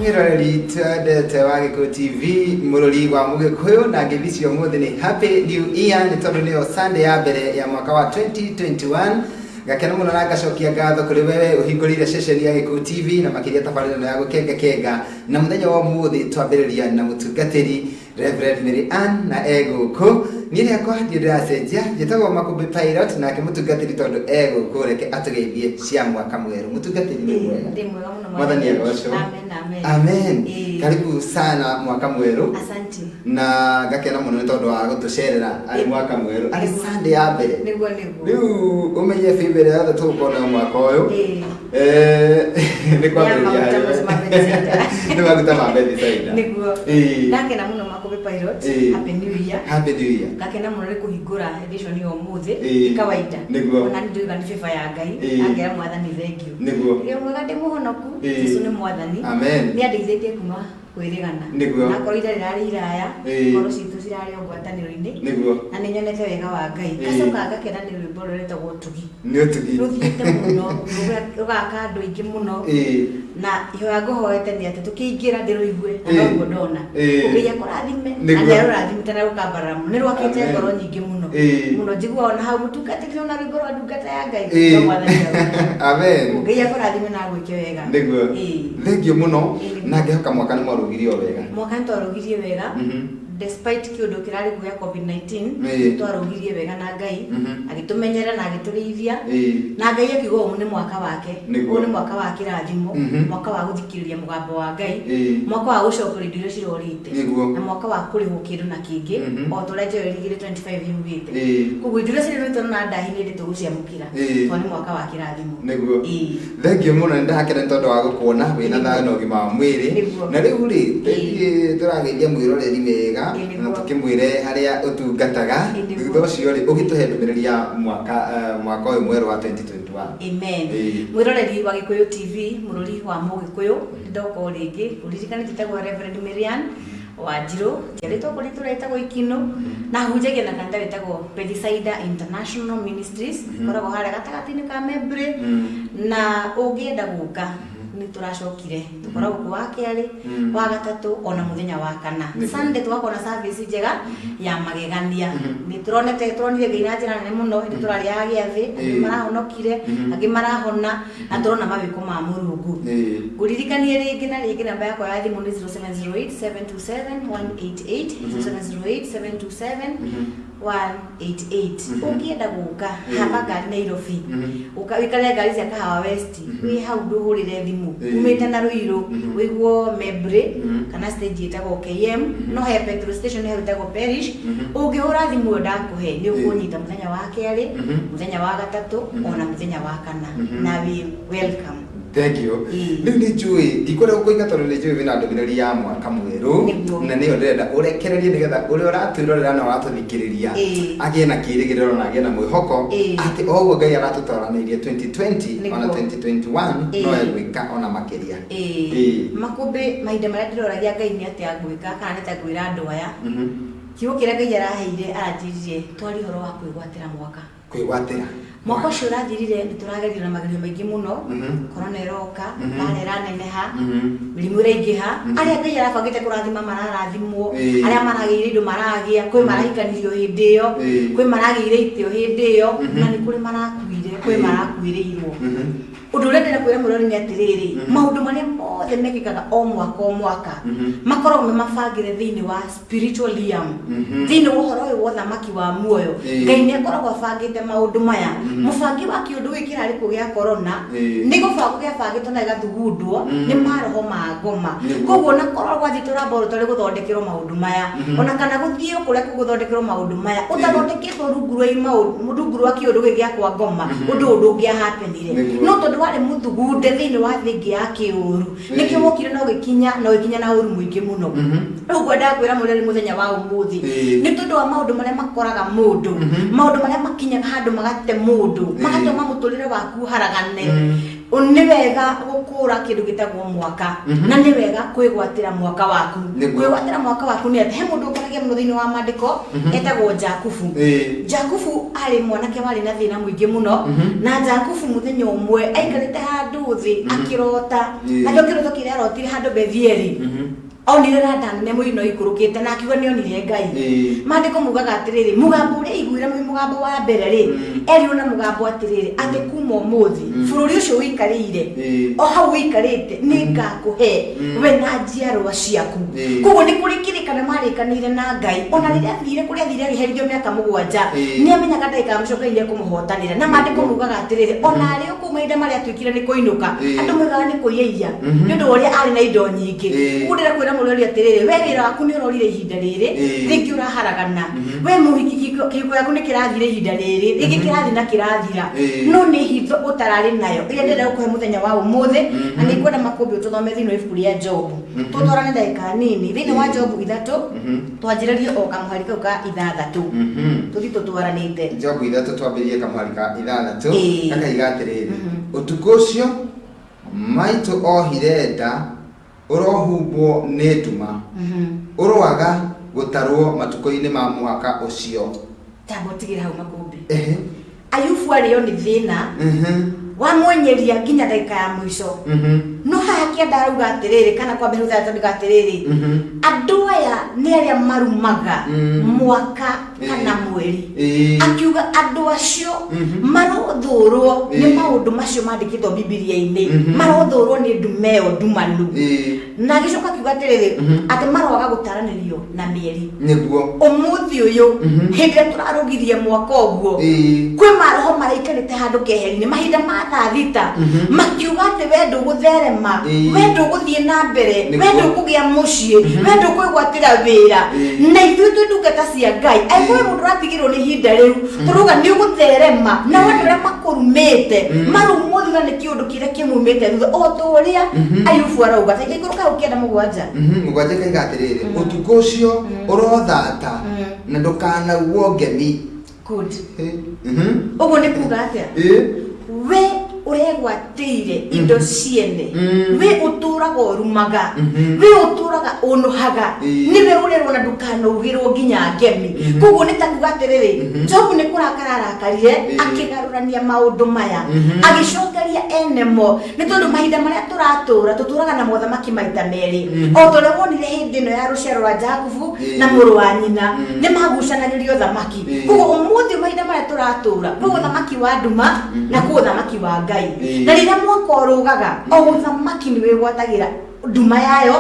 mwiroreri twendete wa Gikuyu TV mururi wa Mugikuyu na ngibicio muthi ni happy new year ni tondu niyo Sunday ya mbere ya mwaka wa 2021 gakena muno na ngacokia ngatho kuri wewe uhingurire ceceni ya Gikuyu TV na makiria tabarĩra ya gukenga na muthenya wa muthi twambĩrĩria na mutungatĩri Reverend Mary Ann na eguku nire yakwa ndiracenjia njĩtagwo Makumbi Pilot na mutungatĩri tondu eguku reke atugeithie cia mwaka mweru mutungatĩri ni mwega ndi mwega muno mwathani agocwo amen karibu sana mwaka mweru asante na gakena muno tondu wa gutucerera ari mwaka mweru ari Sunday ya mbere niguo riu umenye fibere ya tukona mwaka uyu ni kwambĩrĩria ni maguta ma bethi saida niguo gakena muno Makumbi Pilot happy new year gakena muno ri kuhingura edition yo muthi kawaida ona ndiuga ni fifa ya Ngai angera mwathani thank you niguo iyo mwega ndi muhonoku Jesu ni mwathani amen ni andeithĩtie kuma kwĩrĩgana na korida rĩrarĩ iraya ngoro citũ cirarĩ ngwatanĩro-inĩ na nĩ nyonete wega wa Ngai gacoka ngakena nĩ rwĩmbo rũretagwo Ũtugi nĩ ũtugi rũthiĩte mũno rũgaka andũ aingĩ mũno na ihoya ngũhoete nĩ atĩ tũkĩingĩra ndĩrũigue na noguo ndona Ngai akũrathime na nĩ arũrathimĩte na rũkambarara mũno nĩ rwakĩte ngoro nyingĩ mũno mũno njiguaga ona hau mũtungatĩri ona rwĩmbo rwa ndungata ya Ngai no mwathani amen Ngai akũrathime na agwĩke wega nĩguo thengiũ mũno na ngĩhoka mwaka nĩ mwarugirio wega mwaka nĩtwarugirie wega despite kiundu kirari kuya COVID-19 twarugirie wega na Ngai agitumenyera na agitũrĩithia na Ngai akiuga ũmwe nĩ mwaka wake ũyũ nĩ mwaka wa kĩrathimo mwaka wa gũthikĩrĩria mũgambo wa Ngai mwaka wa gũcokeria indo iria cirorĩte na mwaka wa kũrĩhwo kĩndũ na kĩngĩ o tũrĩa njoerigire 25 yugĩte koguo indo iria cirorĩte na ndahi nĩ ndĩ tũgũciamũkĩra tondũ nĩ mwaka wa kĩrathimo nĩguo thengiũ mũno nĩ ndakena nĩ tondũ wa gũkuona wĩna thayũ na ũgima wa mwĩrĩ na rĩu rĩ tũrageithia mwĩroreri mega na tukimwire haria utungataga thutha ucio ri ugituhe ndũmĩrĩri ya mwaka uyu mweru wa 2021 amen mwiroreri wa Gikuyu TV mururi wa Mugikuyu ndoko ringi kuririkana titagwo Reverend Mary Ann Wanjiru njerĩtwo kũrĩ tũretagwo Ikino na hunjagia na kanitha wĩtagwo Bethsaida International Ministries koragwo harĩa gatagatĩ-inĩ ka Membre na ũngĩenda gũka ni turacokire tukoragwo kwa kerĩ wa gatatũ ona muthenya wa kana Sunday twakona service njega ya magegania ni turonete turonire Ngai na njĩra nene mũno ni turarĩ ya gĩathĩ marahonokire angĩ marahona na turona mawĩko ma Mũrungu kuririkanie rĩngĩ na rĩngĩ namba yakwa ya thimũ nĩ 0708 727 188 0708 727 188 ũngĩenda gũka hapa ngari Nairobi wĩkare ngari cia Kahawa West wĩ hau ndũhũrĩre thimũ umĩte na Ruiru wĩguo Membre kana stage ĩtagwo KM no he petrol station he ĩtagwo Parish ũngĩhũra thimũ ndakũhe nĩ ũkũnyita mũthenya wa kerĩ mũthenya wa gatatũ ona mũthenya wa kana na welcome thank you rĩu nĩ njũĩ ndikwenda gũkũinga tondũ nĩ njũĩ wĩna ndũmĩrĩri ya mwaka mwerũ na nĩyo ndĩrenda ũrekererie nĩgetha ũrĩa ũratwĩrorera na ũratũthikĩrĩria agĩe na kĩĩrĩgĩrĩro na agĩe na mwĩhoko atĩ o ũguo Ngai aratũtwaranĩirie 2020 ona 2021 no egwĩka ona makĩria Makumbi mahinda marĩa ndĩroragia Ngai nĩ atĩ agwĩka kana nĩ ta ngwĩra andũ aya kiugo kĩrĩa Ngai araheire aranjĩrire twari ũhoro wa kwĩgwatĩra mwaka kwĩgwatĩra mwaka ũcio ũrathirire nĩ tũragerio na magerio maingĩ mũno korona ĩroka arĩa ĩraneneha mĩrimũ ĩraingĩha arĩa Ngai arabangĩte kũrathima mararathimwo arĩa maragĩire indo maragĩa kwĩ marahikanirio hĩndĩ ĩyo kwĩ maragĩire itĩo hĩndĩ ĩyo na nĩ kũrĩ marakuire kwĩ marakuĩrĩirwo ũndũ ũrĩa ndĩrenda kwĩra mũrori nĩ atĩrĩrĩ maũndũ marĩa mothe mekĩkaga o mwaka makoragwo mabangĩre thĩinĩ wa spiritual realm thĩinĩ wa ũhoro ũyũ wa ũthamaki wa muoyo Ngai nĩ akoragwo abangĩte maũndũ maya mũbangi wa kĩũndũ gĩkĩ kĩrarĩ kũ gĩa korona nĩ gũbangwo gĩabangĩtwo na gĩgathugundwo nĩ maroho ma ngoma koguo na korwo gwathi tũraborwo tũrĩ gũthondekerwo maũndũ maya ona kana gũthiĩ kũrĩa gũthondekerwo maũndũ maya ũtathondeketwo rungu rwa kĩũndũ gĩkĩ gĩa kwa ngoma ũndũ ũngĩahapenire no tondũ warĩ mũthugunde thĩinĩ wa thĩngĩ ya kĩũru nĩkĩo wokire na ũgĩkinya na ũru mũingĩ mũno rĩu ngwenda kwĩra mũreri mũthenya wa ũmũthĩ nĩ tondũ wa maũndũ marĩa makoraga mũndũ maũndũ marĩa makinyaga handũ magate mũndũ magatũma mũtũrĩre waku haragane Nĩ wega gũkũra kĩndũ gĩtagwo mwaka na nĩ wega kwĩgwatĩra mwaka waku. Kwĩgwatĩra mwaka waku nĩ atĩ he mũndũ ũkoragia mũno thĩinĩ wa mandĩko etagwo Jakubu. Jakubu arĩ mwanake warĩ na thĩna mũingĩ mũno na Jakubu mũthenya ũmwe aikarĩte handũ thĩ akĩrota na kĩroto kĩrĩa arotire handũ Bethieli. Onire Ladani nĩ mũino ikũrũkĩte na akiuga nĩ onire Ngai. Mandĩko mugaga atĩrĩrĩ mũgambo ũrĩa aiguire mũgambo wa mbere rĩ erirwo na mũgambo atĩrĩrĩ atĩ kuma ũmũthĩ bũrũri ũcio ũikarĩire o hau ũikarĩte nĩ ngakũhe we na njiarwa ciaku. Koguo nĩ kũrĩ kĩrĩkanĩro marĩkanĩire na Ngai ona rĩrĩa athire kũrĩa athire agĩherithio mĩaka 7 nĩ amenyaga ndaikamũcokeire kũmũhotanĩra na mandĩko mugaga atĩrĩrĩ ona arĩ o kũu mahinda marĩa atuĩkire nĩ kũinũka andũ moigaga nĩ kũiyaiya nĩ ũndũ wa ũrĩa arĩ na indo nyingĩ. Koguo ndĩrakwĩra mũrori atĩrĩrĩ we wĩra waku nĩ ũrorire ihinda rĩrĩ rĩngĩ ũraharagana we mũhiki kĩhiko gĩaku nĩ kĩrathire ihinda rĩrĩ rĩngĩ kĩrathi na kĩrathira no nĩ hitho ũtararĩ nayo ĩrĩa ndĩrenda gũkũhe mũthenya wa ũmũthĩ na nĩ kwenda makũmbĩ ũtũthome thĩinĩ wa ibuku rĩa Jobu. Tũtwarane ndagĩka nini thĩinĩ wa Jobu 3 twanjĩrĩrie o kamũhari kau ka 6 tũthiĩ tũtwaranĩte. Jobu 3 twambĩrĩrie kamũhari ka 6 gakaiga atĩrĩrĩ ũtukũ ũcio maitũ ohire nda urohumbwo nĩ nduma urwaga gutarwo matukũ-inĩ ma mwaka ũcio. Tabotigĩra hau makũmbĩ. Ayubu arĩo nĩ thĩna wamwenyeria nginya ndagĩka ya mũico no haha kĩenda arauga atĩrĩrĩ kana kwambia gũthiga atĩrĩrĩ andũ aya nĩ arĩa marumaga mwaka kana mweri akiuga andũ acio marothũrwo nĩ maũndũ macio mandĩkĩtwo Bibilia-inĩ marothũrwo nĩ ndume ĩyo ndumanu na gĩcoka akiuga atĩrĩrĩ atĩ maroaga gũtaranĩrio na mĩeri nĩguo ũmũthĩ ũyũ hĩndĩ ĩrĩa tũrarũgirie mwaka ũguo kwĩ maroho maraikarĩte handũ keheri-inĩ mahinda ma thaa thita makiuga atĩ we ndũgũtherema we ndũgũthiĩ na mbere we ndũkũgĩa mũciĩ we ndũkwĩgwatĩra wĩra na ithuĩ twĩ ndungata cia Ngai aigũĩ mũndũ ũratigĩrwo nĩ ihinda rĩu tũrauga nĩ ũgũtherema na andũ arĩa makũrumĩte marumwo thutha nĩ kĩũndũ kĩrĩa kĩmumĩte thutha o ta ũrĩa Ayubu arauga ta igũrũ kaũ kĩenda mũgwanja kaiga atĩrĩrĩ ũtukũ ũcio ũrothata na ndũkanaguo ngemi. Good. Ũguo nĩ kuuga atĩa we uregwatĩire indo ciene we ũtũraga ũrumaga we ũtũraga ũnũhaga niwe ũrerwo na ndũkanaugĩrwo nginya ngemi. Koguo nĩ ta kuuga atĩrĩrĩ Jobu nĩ kũrakara arakarire akĩgarũrania maũndũ maya agĩcokeria ene mo nĩ tondũ mahinda marĩa tũtũraga na mothamaki maita merĩ o tũrĩa wonire hĩndĩ ĩno ya rũciaro rwa Jakubu na mũrũ wa nyina nĩ magucanagĩrio thamaki. Koguo ũmũthĩ mahinda marĩa tũratũra kwĩ ũthamaki wa nduma na kwĩ ũthamaki wa Ngai na rĩrĩa mwaka ũrũgaga o ũthamaki nĩ wĩgwatagĩra nduma yayo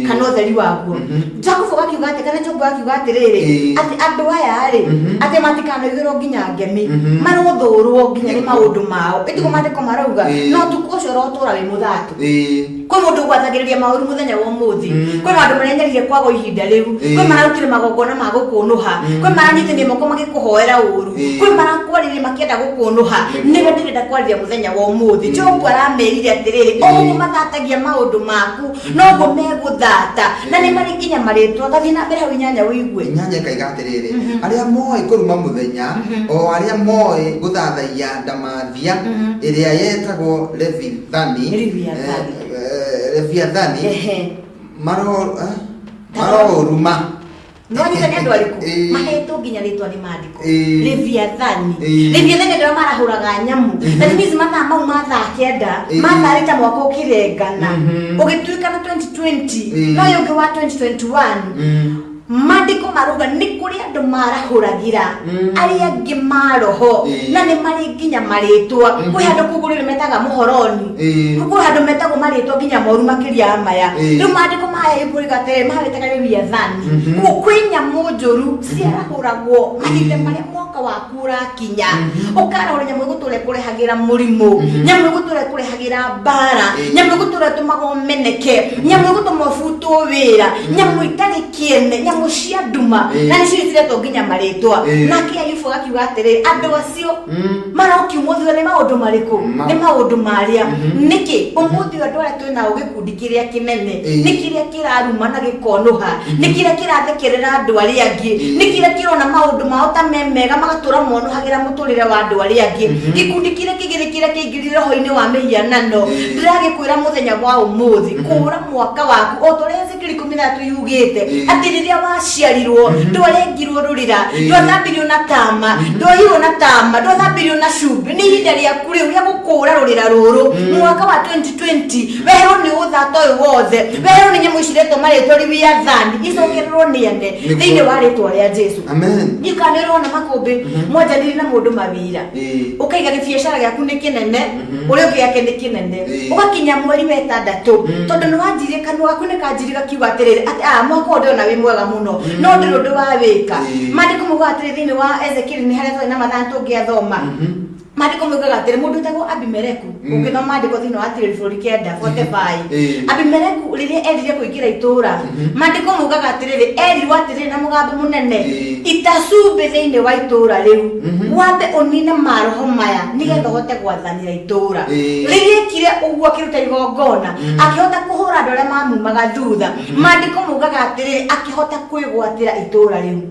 kana ũtheri waguo. Jakubu akiuga atĩ kana Jobu akiuga atĩrĩrĩ atĩ andũ aya rĩ atĩ matikanaigĩrwo nginya ngemi marothũrwo nginya nĩ maũndũ mao ĩtiko mandĩko marauga no ũtukũ ũcio ũrotũra wĩ mũthatu. Kwĩ mũndũ ũgwathagĩrĩria maũru mũthenya wa ũmũthĩ kwĩ andũ marenyerire kwago ihinda rĩu kwĩ mararutire magongona ma gũkũnũha kwĩ maranyitĩrĩria moko magĩkũhoera ũru kwĩ marakwarĩria makĩenda gũkũnũha nĩwe ndĩrenda kwarĩria mũthenya wa ũmũthĩ. Jobu aramerire atĩrĩrĩ o mathatagia maũndũ maku noguo megũthata na nĩ marĩ nginya marĩtwa gathiĩ na mbere hau 8 wĩigue 8 kaiga atĩrĩrĩ arĩa moĩ kũruma mũthenya o arĩa moĩ gũthathaia ndamathia ĩrĩa yetagwo Leviathani maroruma no nyita nĩ andũ arĩkũ mahetwo nginya rĩtwa nĩ mandĩko Leviathani ndio marahũraga nyamũ na nĩ mathaa mau ma thaa 9 mathaa rĩta mwaka ũkĩrengana ũgĩtuĩka na 2020 no yũngĩ wa 2021 mandĩko marauga nĩ kũrĩ andũ marahũragĩra arĩa angĩ maroho na nĩ marĩ nginya marĩtwa kwĩ handũ kũgũrĩre metaga mũhoroni kwĩ handũ metagwo marĩtwa nginya moru makĩria maya rĩu mandĩko maya igũrĩgatĩrĩ mahawĩtaga Leviathani kwĩ nyamũ njũru ciarahũragwo mahinda marĩa mwaka waku ũrakinya ũkarahũra nyamũ ĩgũtũra ĩkũrehagĩra mũrimũ nyamũ ĩgũtũra ĩkũrehagĩra mbara nyamũ ĩgũtũra ĩtũmaga ũmeneke nyamũ ĩgũtũma ũbutwo wĩra nyamũ itarĩ kĩene nyamũ cia nduma na nĩ ciretwo nginya marĩtwa nake Ayubu akiuga atĩrĩ andũ acio marokiumwo thutha nĩ maũndũ marĩkũ nĩ maũndũ marĩa nĩkĩ ũmũthĩ andũ arĩa twĩnao gĩkundi kĩrĩa kĩnene nĩ kĩrĩa kĩraruma na gĩkonoha nĩ kĩrĩa kĩrathekerera andũ arĩa angĩ nĩ kĩrĩa kĩrona maũndũ mao ta memega magatura mono hagira muturire wa andu aria angi gikundi kire kigirikira kingirire hoine wa mihianano ndiragikwira muthenya wa umuthi kura mwaka waku otoreze kiri 13 yugite ati riria waciarirwo ndwarengirwo rurira ndwathambirio na tama ndohiwo na tama ndwathambirio na shubi ni hinda ria kuri uria gukura rurira ruru mwaka wa 2020 wero ni uthato wothe wero ni nyamu cireto mareto riwia thani icokererwo ni ende thiini wa ritwa ria Jesu amen ikanirwo na makumbi moja ndiri na mundu mawira ukaiga gibiashara gyaku ni kinene uri ungi yake ni kinene ugakinya mweri wa 6 tondu ni wanjirie kanwa gaku ni kanjiriga kiuga atiriri ati mwaka uyu ndona wi mwega muno no ndi rundu wa wika mandiko mugo atiri thiini wa Ezekiel ni haria na mathantu ngiathoma mandiko mugo atiri mundu tago Abimeleku ungithoma mandiko thiini wa atiri 45 Abimeleku riria erire kuingira itura mandiko mugo atiri erirwo atiri na mugambo munene itasube thiini wa itura riu wambe unine maroho maya nigetha hote gwathanira itura riria kire uguo kiruta igongona akihota kuhura andu aria mamumaga thutha mandiko mugo atiri akihota kwigwatira itura riu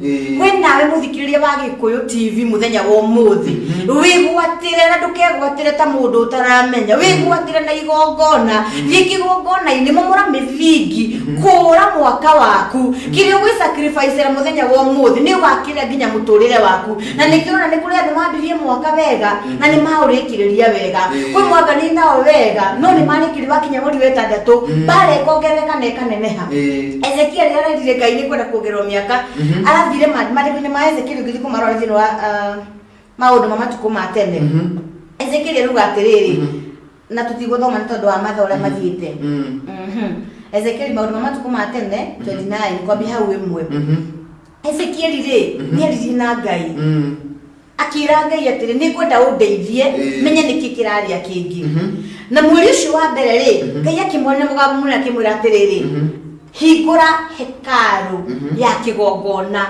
we nawe muthikiriria wa Gikuyu TV muthenya wa umuthi wigwatire na ndukegwatire ta mundu utaramenya wigwatire na igongona thikigongona ini mumura mithingi kura mwaka waku kirio gwi sacrifice ra muthenya wa umuthi ni ugakira nginya muturire waku na nikirona ni kuri andu mambirie mwaka wega na ni maurikiriria wega kwi mwaka ni nao wega no ni marikiri bakinya muri wa 6 bare kongereka ne kaneneha Ezekiel yarendire Ngai ni kwenda kuongerwo miaka arathire mandiko ma Ezekiel ngithiko marorithino wa maundu mamatuko ma tene Ezekiel ruga atiriri na tutiguthoma tondu wa matha uria mathiite Ezekiel maundu mamatuko ma tene 29 kwa bihau imwe Ezekiel ri ni ariri na Ngai akira Ngai atiri ni kwenda undeithie menye niki kiraria kingi na mweri ucio wa mbere ri Ngai akimwona mugambo munene akimwira atiriri hingura hekaru ya kigongona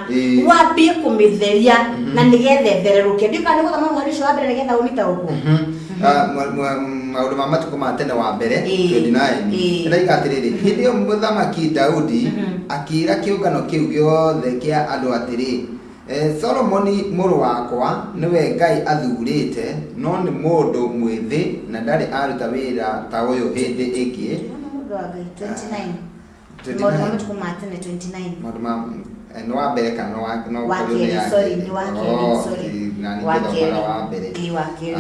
wambie kumitheria na nigethe thereruke ndika ni guthoma mweri ucio wa mbere nigetha unita uguo maundu mamatuko ma tene wa mbere 29 ndaiga atiriri hindi yo muthamaki Daudi akira kiungano kiu giothe kia andu atiri Solomoni muru wakwa niwe Ngai athurite no ni mundu mwithi na ndari aruta wira ta uyu hindi ingi mundu wa Ngai 29 Maundu mamatuko ma tene 29 maundu ma no wa mbere kana no wakiri sorry ni wakiri sorry wakiri wa mbere ni wakiri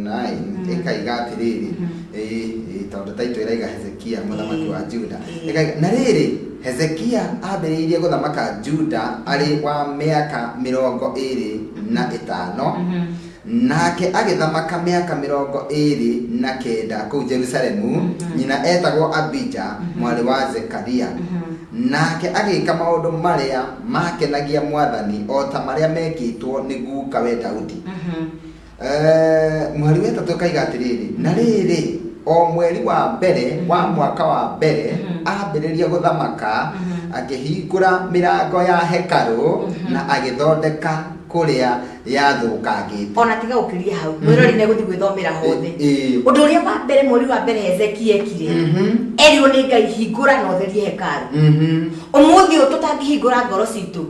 29 ekaiga atiriri tondu taito iraiga Hezekia muthamaki wa Juda ekaiga na riri Hezekia ambiriirie guthamaka Juda ari wa miaka 25 nake agithamaka miaka 29 kuu Jerusalemu nyina etagwo Abija mwari wa Zekaria nake agika maundu maria makenagia mwathani o ta maria mekitwo ni guka we Daudi mweri wa 3 kaiga atiriri na riri o mweri wa mbere wa mwaka wa mbere ambiriria guthamaka akihingura mirango ya hekaru na agithondeka kuria yathukangite ona tiga ukiria hau mwirori ne guthi gwithomera hothe undu uria wa mbere mweri wa mbere Hezekia ekire erio ni Ngai hingura no therie hekaru umuthi tutangihingura ngoro citu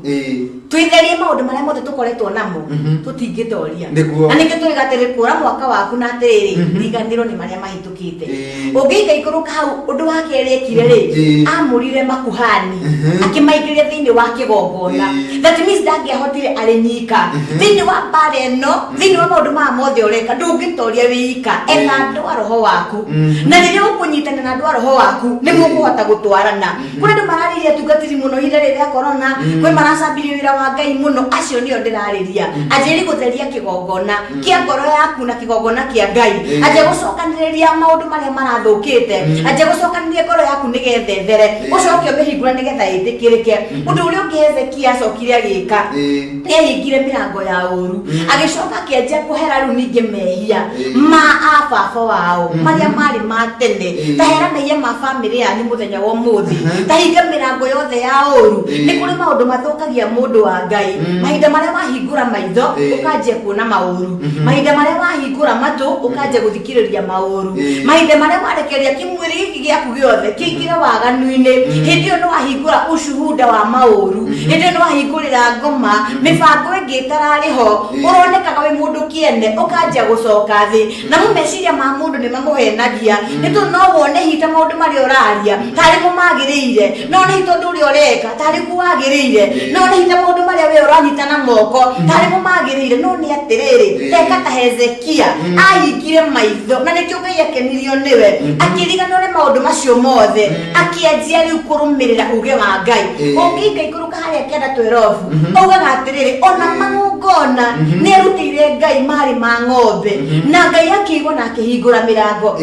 twitherie maundu maria mothe tukoretwo namo tutingitoria na nike twigatire kura mwaka waku na atiriri ndiganiro ni maria mahitukite ungiiga ikuruka hau undu wa keri ekire ri amurire makuhani akimaikiria thiini wa kigongona that means dangiahotire ari nyika thiini wa bare no thiini wa maundu ma mothe ureka ndungitoria wika etha andu a roho waku na riria ukunyitana na andu a roho waku ni mukuhota gutwarana kuri andu marariria tungatiri muno hinda riria corona kwi maracabirie wira wa Ngai muno acio nio ndirariria ajeri gutheria kigongona kia ngoro yaku na kigongona kia Ngai aje gucokaniria maundu maria marathukite aje gucokaniria ngoro yaku nigethe there ucoke umehingura nigetha itikirike undu uria ungi Hezekia acokire agika ehingire ahingire mirango ya uru agicoka akianjia kuhera riu ninge mehia ma ababa wao maria mari matene tahera mehia ma family yanyu muthenya wa muthi tahinga mirango yothe ya uru ni kuri maundu mathukagia mundu wa Ngai mahinda maria wahingura maitho ukanjia kuona mauru mahinda maria wahingura matu ukanjia guthikiriria mauru mahinda maria warekeria kimwiri giki giaku giothe kiingire waganuine hindi yo no wahingura ushuhuda wa mauru hindi yo no wahingurira ngoma mibango ingi itarariho uronekaga wi mundu kiene ukanjia gucoka thi na mumeciria ma mundu ni mamuhenagia nitu no wone hita maundu maria uraria tari mumagiriire no ni tondu uri ureka tari kuagiriire no ni hita maundu maria we uranyita na moko tari mumagiriire no ni atiriri eka ta Hezekia ahingire maitho na nikio Ngai akenirio niwe akiriganore maundu macio mothe akianjia riu kurumirira uge wa Ngai ungiika ikuruka haria kianda 12 ugaga atiriri ona mangongona ni arutire Ngai mari ma ng'ombe na Ngai akiigwa na akihingura mirango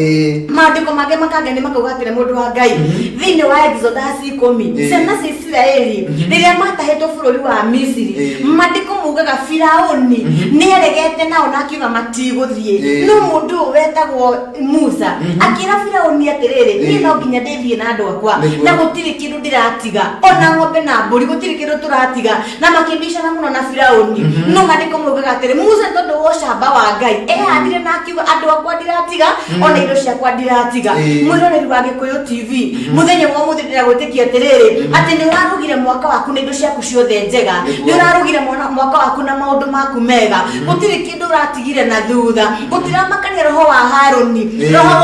maandiko mage makageni makauga atire mundu wa Ngai thiini wa Exodus 10 ciana cia Israeli riria matahetwo bururi wa Misiri maandiko mugaga Firauni ni eregete nao na akiuga matiguthie no mundu wetagwo Musa akira Firauni atiriri ni no nginya ndithie na andu akwa na gutiri kindu ndiratiga ona ng'ombe na mburi gutiri kindu turatiga na makibishana muno na Firauni no maandiko mugaga atiri Musa tondu wo camba wa Ngai athire na akiuga andu akwa ndiratiga ona indo ciakwa ndiratiga mwiroreri wa Gikuyu TV muthenya wa muthi ndiragwitikia atiriri ati ni urarugire mwaka waku na indo ciaku ciothe njega ni urarugire mwaka waku na maundu maku mega gutiri kindu uratigire na thutha gutiramakania roho wa Haruni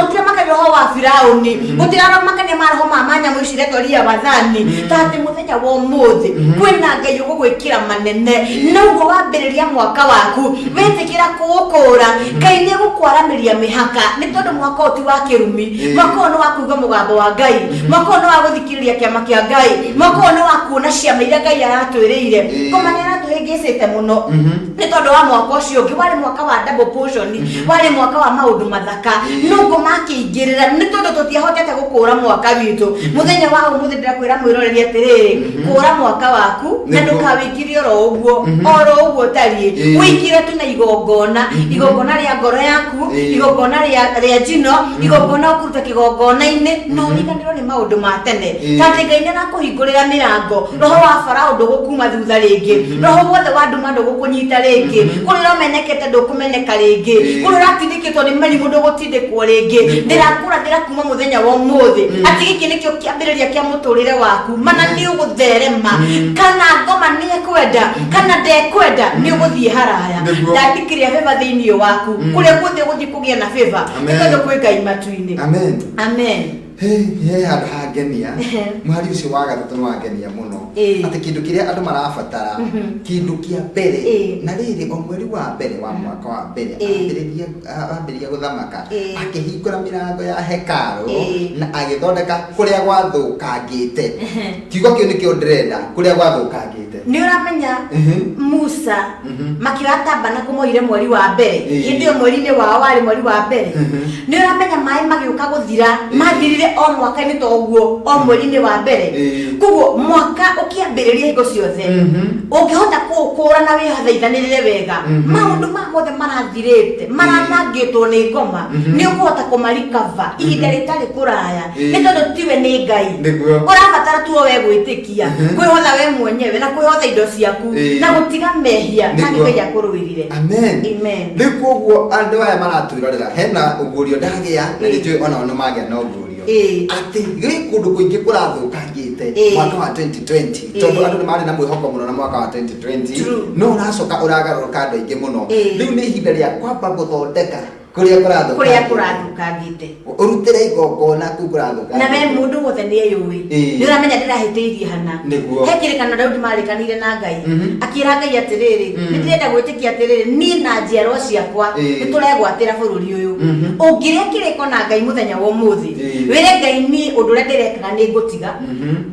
gutiramakania roho wa Firauni gutiramakania maroho ma manyamu iciretwo ria wathani tati muthenya wa muthi kwina Ngai ugugwikira manene na ugo wambiriria mwaka waku wetikira kuukura Ngai ni gukwaramiria mihaka ni tondu mwaka uti wa kirumi mwaka no wakuga mugambo wa Ngai mwaka no wa guthikiriria kiama kia Ngai mwaka no wa kuona ciama iria Ngai aratwiriire komania aratuhingicite muno ni tondu wa mwaka ucio ungi wari mwaka wa double portion wari mwaka wa maundu mathaka nugo makiingirira ni tondu tutiahotete gukura mwaka witu muthenya wa umuthi ndirakwira mwiroreri atiriri kura mwaka waku na ndukawikirie ro uguo tari wikire tu na igongona ria ngoro yaku igongona ria jino igongona ukuruta kigongona-ini no riganirwo ni maundu ma tene tati Ngai na kuhingurira mirango roho wa Farao ndugukuma thutha ringi roho wothe wa nduma ndugukunyita ringi kurira menekete ndukumeneka ringi kurira tindikitwo ni merimu ndugutindikwo ringi ndirakuma muthenya wa umuthi ati giki nikio kiambiriria kia muturire waku mana ni ugutherema kana ngoma ni ekwenda kana ndekwenda ni uguthie haraya ndakikiria favor thiini waku kuria guthie guthie kugia na favor nikondo kwi Ngai matu-ini amen he handu hangenia mwari ucio wa gatatũ no wangenia muno ati kindu kiria andu marabatara kindu kia mbere na riri o mweri wa mbere wa mwaka wa mbere ambiriria guthamaka akihingura mirango ya hekalu na agithondeka kuria gwathukangite kiugo kiu nikio ndirenda kuria gwathukangite ni uramenya Musa makiratamba na kumoire mweri wa mbere hindi o mweri-ini wao wari mweri wa mbere ni uramenya mai magiuka guthira mathirire o mwaka-ini toguo o mweri-ini wa mbere kuguo mwaka ukiambiriria hingo ciothe ungihota kuukura na wihothaithanirire wega maundu ma mothe marathirite maranangitwo ni ngoma ni ukuhota kumarikava ihinda ritari kuraya ni tondu tiwe ni Ngai urabatara tu we gwitikia kwihotha we mwenyewe na kwihotha indo ciaku na gutiga mehia na Ngai akuruirire amen ndikuguo andu aya maratwirorera hena ugurio ndagia na nitui ona magia no ugurio ati gikundu kuingi kurathukangite mwaka wa 2020 tondu andu ni mari na mwihoko muno na mwaka wa 2020 no uracoka uragaruka andu aingi muno riu ni ihinda ria kwamba guthondeka kuria kurathukangite urutire igongona ku kurathukangite na we mundu wothe ni eyui ni uramenya ndirahitiirie hana he kirikano Daudi marikanire na Ngai akira Ngai atiriri nitirenda gwitikia atiriri ni na njiarwa ciakwa nituregwatira bururi uyu ungiria kiriko na Ngai muthenya wa umuthi wire Ngai ni undu ria ndirekaga ni ngutiga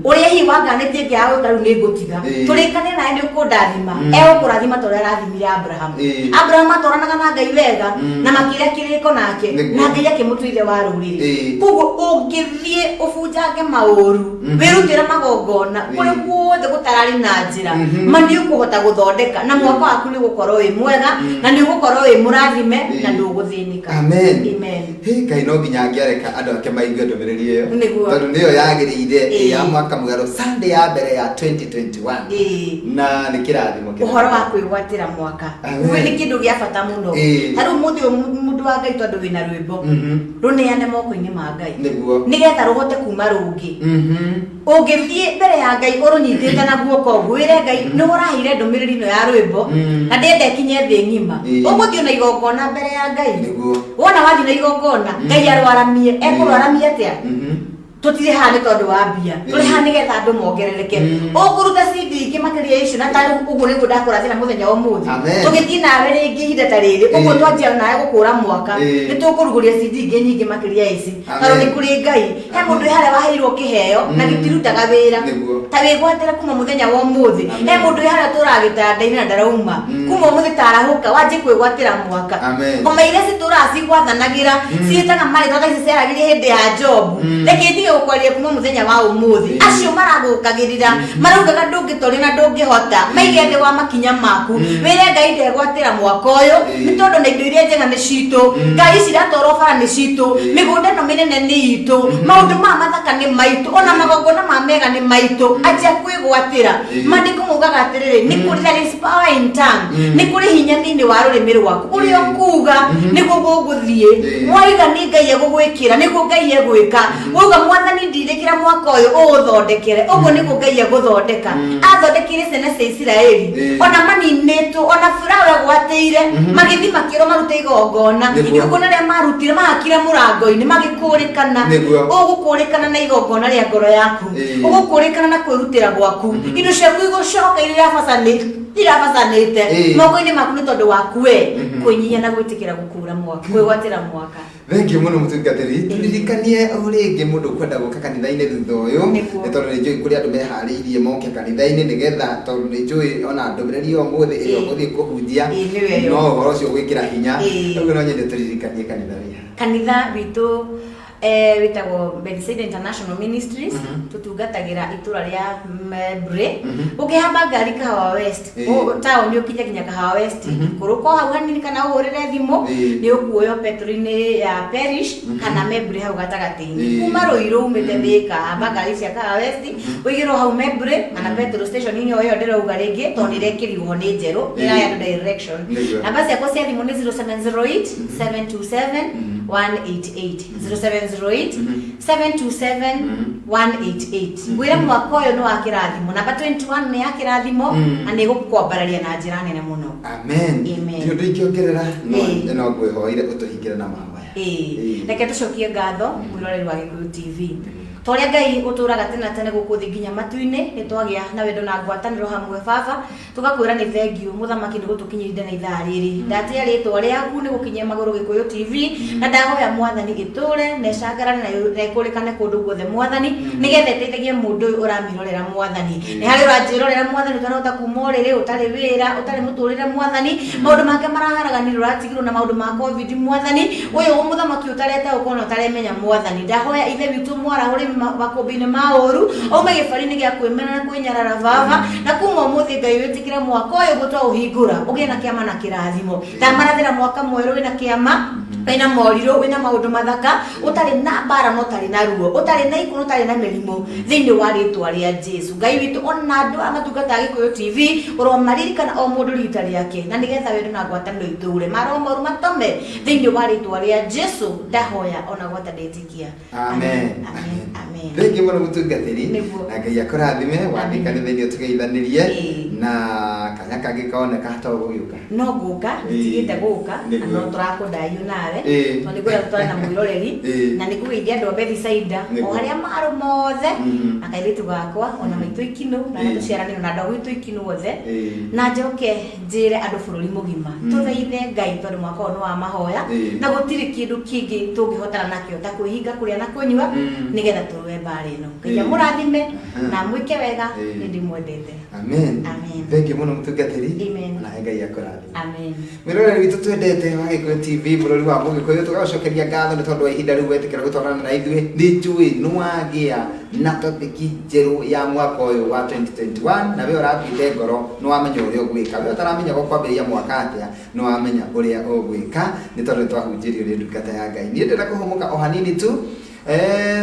uria hi wanganitie ngia utaru ni ngutiga turikane nae ni ukundathima egukurathima toria rathimire Abraham atoranaga na Ngai wega na makire kiriko nake na Ngai akimutuithe wa ruriri koguo ungithie ufunjange mauru wirutira magongona kuri guothe gutarari na njira mani ukuhota guthondeka na mwaka waku ni gukorwo wi mwega na ni gukorwo wi murathime na nduguthinika. Amen. Ngai no nginya angiareka andu ake maigue ndomereri iyo tondu niyo yagirire ya mwaka mugaro Sunday ya mbere ya 2021 na ni kirathimo kira uhoro wa kwigwatira mwaka we ni kindu gia bata muno taru mundu wa Ngai tondu wina rwimbo runeane moko-ini ma Ngai nigetha ruhote kuma rungi ungithie mbere ya Ngai urunyitite na guoko gwire Ngai ni urahire ndumiriri no ya rwimbo na ndende kinye thi ngima umuthio na igongona mbere ya Ngai wona wathi na igongona Ngai arwaramie ekurwaramie atia tutire hane tondu wa mbia turi hane getha andu mongerereke ukuruta CD kimakiria icio na tari uguo ni ngudakurathira muthenya wa muthi tugithii nawe ringi ihinda ta riri uguo twanjia nawe gukura mwaka ni tukuruguria CD ingi nyingi makiria ici taro ni kuri Ngai he mundu haria waheirwo kiheo na gitirutaga wira ta wigwatira kuma muthenya wa muthi he mundu haria turagitanda-ini na ndarauma kuma muthi tarahuka wanjie kwigwatira mwaka ngoma iria cituracigwathanagira ciitaga maritwa ici ciaragire hindi ya Job reke ukwaria kuma muthenya wa umuthi acio maragukagirira maraugaga ndungitori na ndungihota maige thi wa makinya maku wire Ngai ndegwatira mwaka uyu ni tondu na indo iria njega ni citu Ngai ciratwarwo bara ni citu migunda no minene ni itu maundu ma mathaka ni maitu ona magongona ma mega ni maitu ajia kwigwatira mandiko mugaga atiriri ni kuri there is power in tongue ni kuri hinya thini wa rurimi rwaku uri okuga ni guguthie waiga ni Ngai egugwikira ni Ngai egwika uga mwathani ndirikira mwaka uyu uthondekere uguo ni Ngai eguthondeka athondekire ciana cia Isiraeli ona maninitwo ona Firaũ egwatĩire magithi makĩrwo marute igongona igongona rĩa marutire mahakire mũrango-inĩ magĩkũrĩkana ũgũkũrĩkana na igongona rĩa ngoro yaku ũgũkũrĩkana na kwĩrutĩra gwaku indo ciaku igũcoka irabacanĩte moko-inĩ maku nĩ tondũ waku we kwĩnyihia na gwĩtĩkĩra gũkũra mwaka kwĩgwatĩra mwaka. Thank you muno mutungatiri turirikanie uringi mundu kwenda guka kanitha-ini thutha uyu ni tondu ni njui kuri andu mehariirie moke kanitha-ini nigetha tondu ni njui ona ndumiriri o muthi iyo muthi kuhunjia no uhoro ucio gwikira hinya uguo no nyende turirikanie kanitha witu witagwo Bethesda International Ministries tutungatagira itura ria Mebre ukihamba ngari Kahawa West town ukinya kinya Kahawa West kuruko hau hanini kana uhurire thimu ni ukuoyo petrol-ini ya parish kana Mebre hau gatagati-ini kuma Ruiru umite Thika hamba ngari cia Kahawa West uigirwo hau Mebre kana petrol station ini oyo ndirauga ringi tondu irekiriwo ni njeru ira ya direction namba ciakwa cia thimu ni 0708 727 188 0708-727-188 gwira mwaka uyu ni wa kirathimo namba 21 ni ya kirathimo na ni gukwambararia na njira nene muno. Amen. Ndio ndikiongerera no ngwihoire utuhingire na mawaya reke tucokie ngatho mwiroreri wa Gikuyu TV toria Ngai uturaga tene gukuthi nginya matu-ini ni twagia na wendo na ngwataniro hamwe baba tugakwira ni thengiu muthamaki ni gutukinyirinde na ithaa riri ndatia ritwa riaku ni gukinyia maguru Gikuyu TV na ndahoya mwathani giture ne cagarane na ikurikane kundu guothe mwathani nigetha iteithagie mundu uyu uramirorera mwathani ni hari uranjirorera mwathani utanahota kuma riri utari wira utari muturire mwathani maundu make maraharaganira uratigirwo na maundu ma COVID mwathani uyu muthamaki utarete ukona utaremenya mwathani ndahoya ithe witu mwarahuri makombi-ini ma uru aume gibari-ini gia kwimena na kwinyarara baba na kuma umuthi Ngai witikira mwaka uyu gutwa uhingura ugie na kiama na kirathimo tamarathira mwaka mweru wina kiama wina moriru wina maundu mathaka utari na mbara no utari na ruo utari na ikuno utari na mirimu thiini wa ritwa ria Jesu Ngai witu ona andu amatungata Gikuyu TV uromaririkana o mundu rita riake na nigetha wendo na ngwataniro ithure maromoru matome thiini wa ritwa ria Jesu ndahoya ona gwata ndetikia. Amen. Thank you muno mutungatiri na Ngai akurathime wathikanithirie tugeithanirie na kanya kangi kaoneka hata uguka no guka tigite guka no turakundaiyo nawe to ni gwira tutana mwiroreri na ni kugeithia andu a Bethesda o haria maru mothe akairitu gakwa ona maitu ikinu na tuciaranira na ndogo itu ikinu wothe na njoke njire andu bururi mugima tuthaithe Ngai tondu mwaka ono wa mahoya na gutiri kindu kingi tungihotana nakio ta kwihinga kuria na kunyua nigetha tuwe mbari ino Ngai murathime na mwike wega ni ndimwendete. Amen. Amen. Thengi muno mutungatiri. Amen. Na Ngai akurathime. Amen. Mirore witu twendete wa Gikuyu TV bururi wa Mugikuyu tugacokeria ngatho ni tondu wa ihinda riu wetikira gutwarana na ithuĩ ni njui nwagia na topic njeru ya mwaka uyu wa 2021 na we urabinde ngoro ni wamenya uria ugwika we utaramenya kwambĩrĩria mwaka atia ni wamenya uria ugwika ni tondu twahunjirio ni ndungata ya Ngai ni ndĩrenda kũhũmũka o hanini tu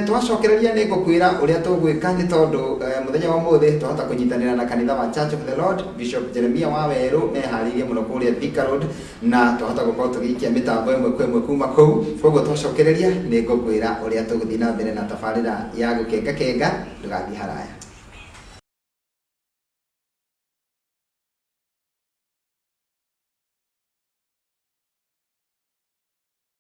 twacokereria nĩ ngũkwĩra ũrĩa tũgwĩka nĩ tondũ mũthenya wa ũmũthĩ twahota kũnyitanĩra na kanitha wa Church of the Lord Bishop Jeremiah Wawerũ meharĩirie mũno kũrĩa Thika Road na twahota gũkorwo tũgĩikia mĩtambo ĩmwe kwa ĩmwe kuma kũu koguo twacokereria nĩ ngũkwĩra ũrĩa tũgũthiĩ na mbere na tabarĩra ya gũkengakenga ndũgathiĩ haraya.